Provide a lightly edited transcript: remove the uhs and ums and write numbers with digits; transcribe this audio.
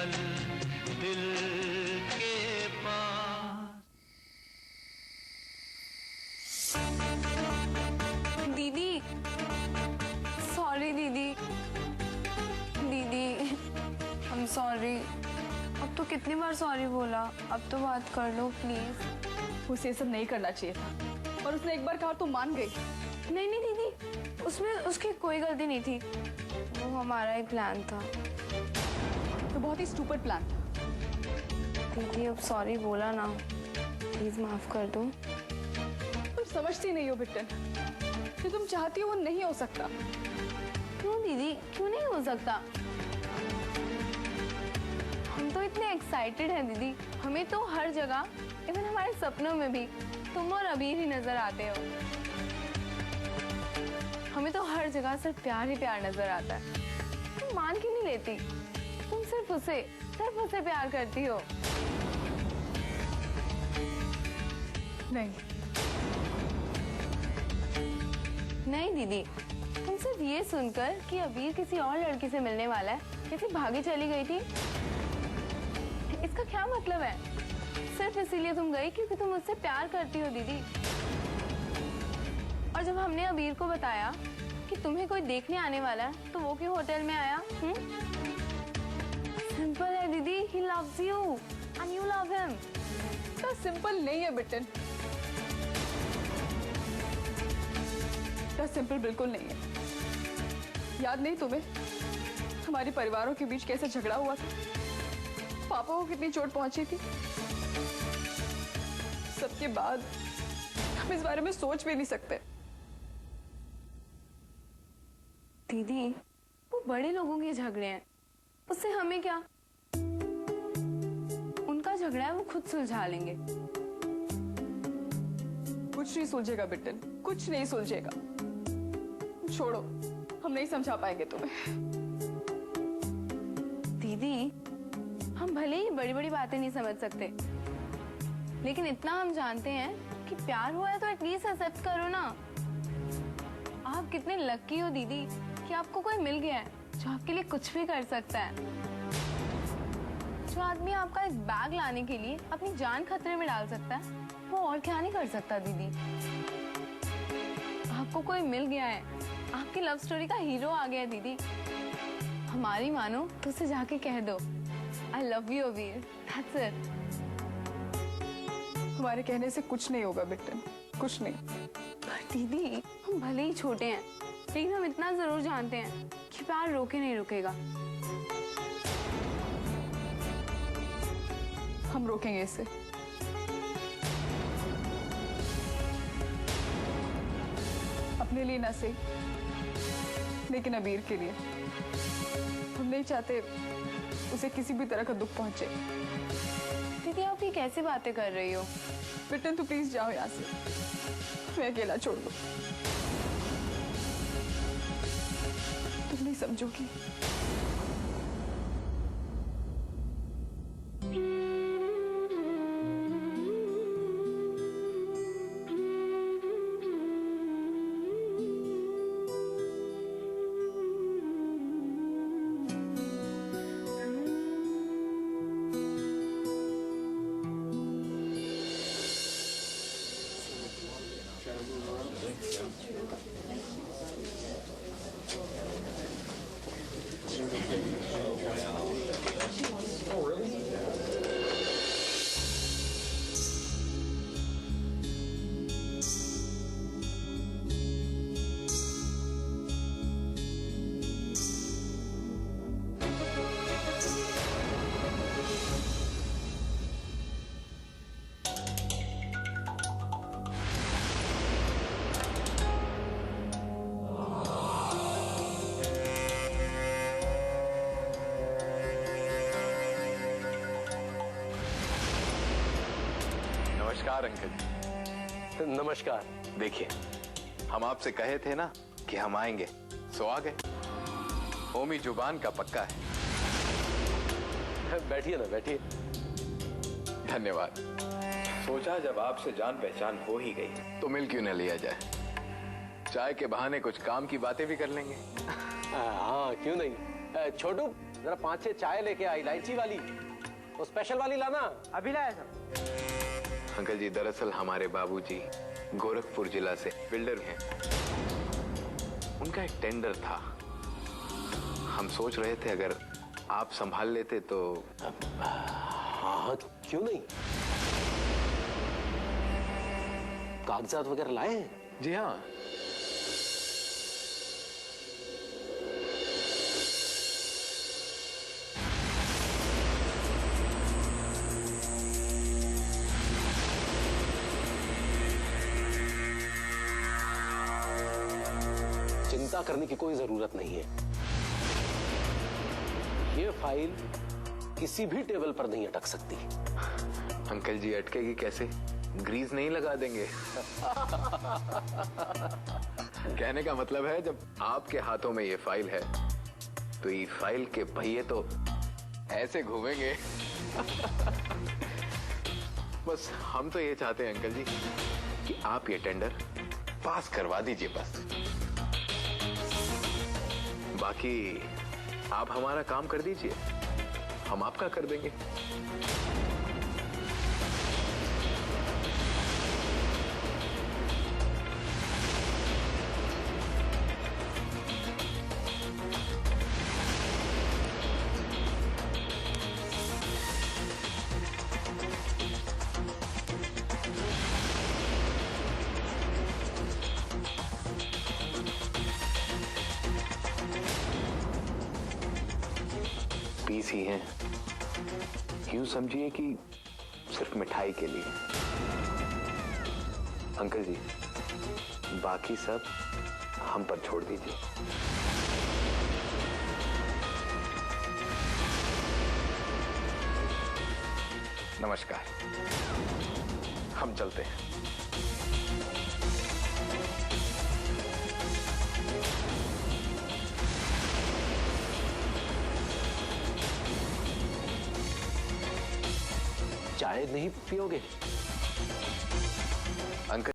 पल दिल के पास। दीदी, सॉरी दीदी। दीदी, आई एम सॉरी। अब तो कितनी बार सॉरी बोला, अब तो बात कर लो प्लीज। उसे ये सब नहीं करना चाहिए था, और उसने एक बार कहा तो मान गई। नहीं नहीं दीदी, उसमें उसकी कोई गलती नहीं थी, वो हमारा ही प्लान था। तो बहुत ही स्टूपिड प्लान था। दीदी अब सॉरी बोला ना, प्लीज माफ कर दो। तुम समझती नहीं हो बिट्टन, जो तुम चाहती हो वो नहीं हो सकता। क्यों दीदी, क्यों नहीं हो सकता? हम तो इतने एक्साइटेड हैं दीदी, हमें तो हर जगह, इवन हमारे सपनों में भी तुम और अबीर ही नजर आते हो। हमें तो हर जगह सिर्फ प्यार ही प्यार नजर आता है। तुम मान क्यों नहीं लेती? तुम सिर्फ उसे प्यार करती हो। नहीं दीदी, तुम सिर्फ ये सुनकर कि अबीर किसी और लड़की से मिलने वाला है कैसे भागी चली गई थी, इसका क्या मतलब है? सिर्फ इसीलिए तुम गई क्योंकि तुम मुझसे प्यार करती हो दीदी। और जब हमने अबीर को बताया कि तुम्हें कोई देखने आने वाला है, तो वो क्यों होटल में आया? सिंपल है दीदी, he loves you and you love him। तो सिंपल नहीं है बिट्टन, तो सिंपल बिल्कुल नहीं है। याद नहीं तुम्हें हमारे परिवारों के बीच कैसे झगड़ा हुआ था, पापा को कितनी चोट पहुंची थी। सबके बाद हम इस बारे में सोच भी नहीं सकते। दीदी, वो बड़े लोगों के झगड़े हैं, उससे हमें क्या? उनका झगड़ा है, वो खुद सुलझा लेंगे। कुछ नहीं सुलझेगा बिट्टन, कुछ नहीं सुलझेगा। छोड़ो, हम नहीं समझा पाएंगे तुम्हें। दीदी, हम भले ही बड़ी बड़ी बातें नहीं समझ सकते, लेकिन इतना हम जानते हैं कि प्यार हुआ है तो एटलीस्ट एक्सेप्ट करो ना। आप कितने लकी हो दीदी कि आपको कोई मिल गया है जो आपके लिए कुछ भी कर सकता है। जो आदमी आपका एक बैग लाने के लिए अपनी जान खतरे में डाल सकता है, वो और क्या नहीं कर सकता दीदी। आपको कोई मिल गया है, आपकी लव स्टोरी का हीरो आ गया है दीदी। हमारी मानो तो उसे जाके कह दो, आई लव यू अबीर, दैट्स इट। हमारे कहने से कुछ नहीं होगा बिट्टन, कुछ नहीं। दीदी, हम भले ही छोटे हैं, लेकिन हम इतना जरूर जानते हैं कि प्यार रोके नहीं रुकेगा। हम रोकेंगे इसे। अपने लिए ना सही, लेकिन अबीर के लिए। हम नहीं चाहते उसे किसी भी तरह का दुख पहुंचे। दीदी, आप ये कैसे बातें कर रही हो? बिट्टन, तू प्लीज जाओ यहाँ से, मैं अकेला छोड़ दो। तुम नहीं समझोगी। नमस्कार अंकल। नमस्कार। देखिए, हम आपसे कहे थे ना कि हम आएंगे, सो आ गए। ओमी जुबान का पक्का है। बैठिए ना, बैठिए। धन्यवाद। सोचा जब आपसे जान पहचान हो ही गई तो मिल क्यों न लिया जाए। चाय के बहाने कुछ काम की बातें भी कर लेंगे। हाँ, क्यों नहीं। छोटू, जरा 5-6 चाय लेके आ, इलायची वाली, वो स्पेशल वाली लाना। अभी लाया सब। अंकल जी, दरअसल हमारे बाबूजी गोरखपुर जिला से बिल्डर हैं। उनका एक टेंडर था, हम सोच रहे थे अगर आप संभाल लेते तो। हाँ, क्यों नहीं। कागजात वगैरह लाए हैं? जी हाँ। चिंता करने की कोई जरूरत नहीं है। ये फाइल किसी भी टेबल पर नहीं अटक सकती। अंकल जी, अटकेगी कैसे? ग्रीस नहीं लगा देंगे? कहने का मतलब है जब आपके हाथों में ये फाइल है तो ये फाइल के पहिए तो ऐसे घूमेंगे। बस हम तो ये चाहते हैं अंकल जी कि आप ये टेंडर पास करवा दीजिए बस। बाकी आप हमारा काम कर दीजिए, हम आपका कर देंगे। पीस ही हैं, यूं समझिए कि सिर्फ मिठाई के लिए। अंकल जी, बाकी सब हम पर छोड़ दीजिए। नमस्कार, हम चलते हैं। चाय नहीं पियोगे? अंकल